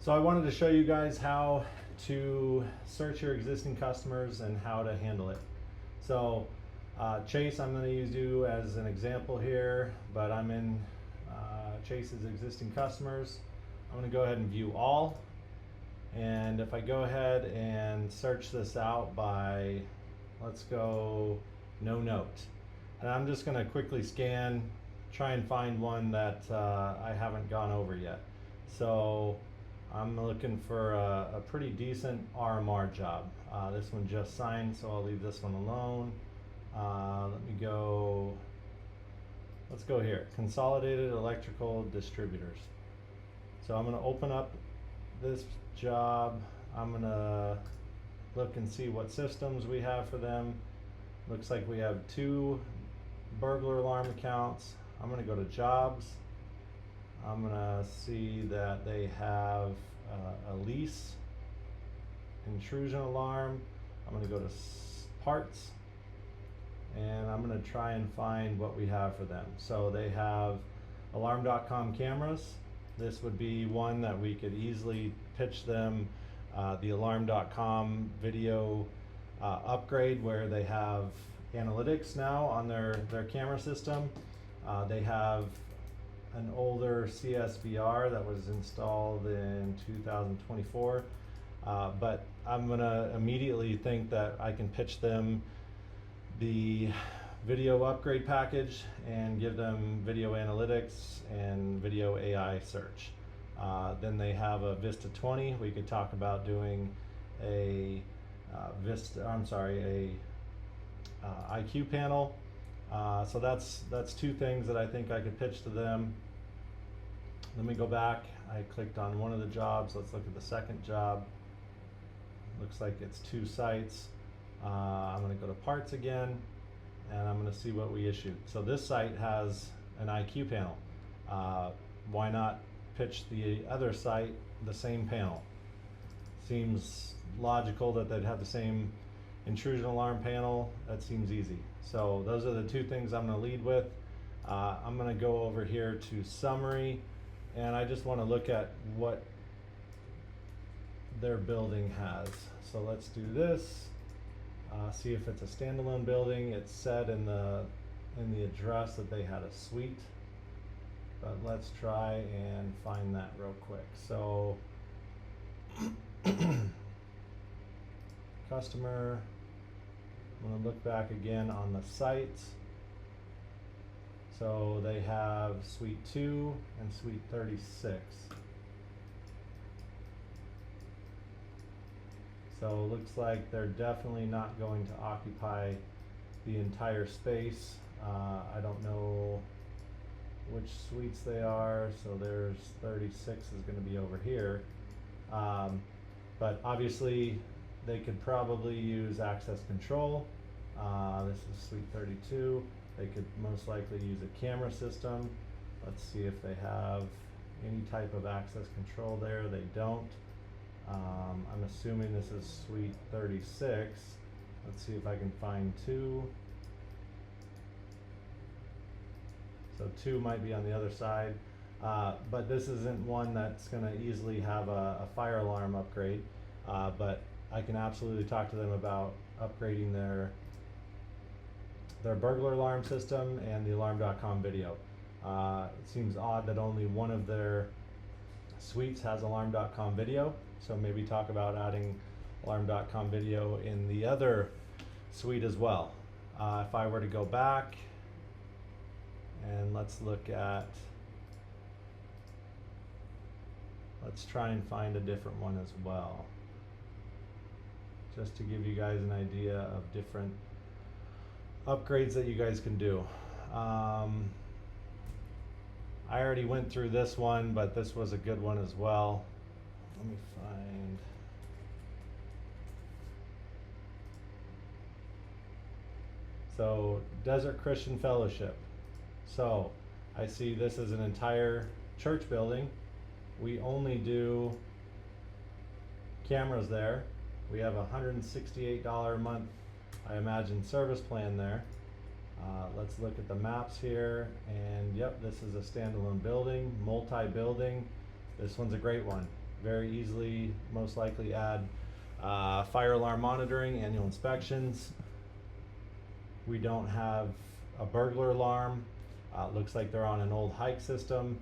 So I wanted to show you guys how to search your existing customers and how to handle it. So Chase, I'm going to use you as an example here, but I'm in Chase's existing customers. I'm going to go ahead and view all. And if I go ahead and search this out by, let's go no note. And I'm just going to quickly scan, try and find one that I haven't gone over yet. So I'm looking for a pretty decent RMR job. This one just signed, so I'll leave this one alone. Let's go here, Consolidated Electrical Distributors. So I'm going to open up this job. I'm going to look and see what systems we have for them. Looks like we have 2 burglar alarm accounts. I'm going to go to jobs. I'm going to see that they have a lease intrusion alarm. I'm going to go to parts, and I'm going to try and find what we have for them. So they have alarm.com cameras. This would be one that we could easily pitch them the alarm.com video upgrade, where they have analytics now on their camera system. They have an older CSVR that was installed in 2024, but I'm gonna immediately think that I can pitch them the video upgrade package and give them video analytics and video AI search. Then they have a Vista 20. We could talk about doing a IQ panel. So that's 2 things that I think I could pitch to them. Let me go back. I clicked on one of the jobs. Let's look at the second job. Looks like it's 2 sites. I'm going to go to parts again, and I'm going to see what we issued. So this site has an IQ panel. Why not pitch the other site the same panel? Seems logical that they'd have the same intrusion alarm panel. That seems easy. So those are the 2 things I'm going to lead with. I'm going to go over here to summary, and I just want to look at what their building has. So let's do this. See if it's a standalone building. It said in the address that they had a suite, but let's try and find that real quick. So customer, I'm going to look back again on the site. So they have suite 2 and suite 36. So it looks like they're definitely not going to occupy the entire space. I don't know which suites they are, so there's 36 is going to be over here. But obviously they could probably use access control. This is suite 32. They could most likely use a camera system. Let's see if they have any type of access control there. They don't. I'm assuming this is suite 36. Let's see if I can find 2. So 2 might be on the other side, but this isn't one that's going to easily have a fire alarm upgrade, but I can absolutely talk to them about upgrading their burglar alarm system and the alarm.com video. It seems odd that only one of their suites has alarm.com video, so maybe talk about adding alarm.com video in the other suite as well. If I were to go back and let's try and find a different one as well, just to give you guys an idea of different upgrades that you guys can do. I already went through this one, but this was a good one as well. Let me find. So Desert Christian Fellowship. So I see this is an entire church building. We only do cameras there. We have a $168 a month, I imagine, service plan there. Let's look at the maps here, and yep, this is a standalone building, multi-building. This one's a great one. very easily, most likely add fire alarm monitoring, annual inspections. We don't have a burglar alarm. Looks like they're on an old hike system.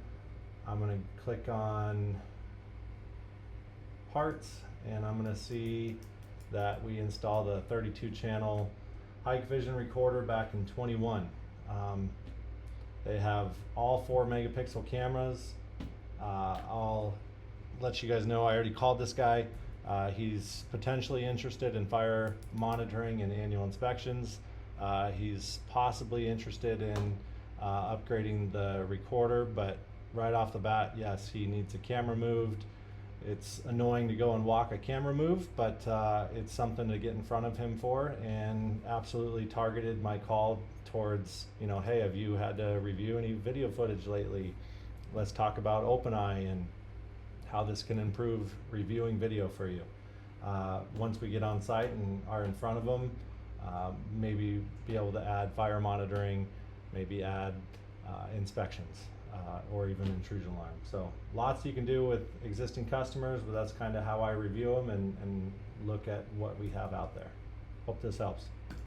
I'm gonna click on parts, and I'm gonna see that we installed a 32 channel hike vision recorder back in 21. They have all 4 megapixel cameras. I'll let you guys know I already called this guy. He's potentially interested in fire monitoring and annual inspections. He's possibly interested in upgrading the recorder, but right off the bat, yes, he needs a camera moved. It's annoying to go and walk a camera move, but it's something to get in front of him for, and absolutely targeted my call towards, you know, hey, have you had to review any video footage lately? Let's talk about OpenEye and how this can improve reviewing video for you. Once we get on site and are in front of them, maybe be able to add fire monitoring, maybe add inspections, or even intrusion alarm. So lots you can do with existing customers, but that's kind of how I review them and look at what we have out there. Hope this helps.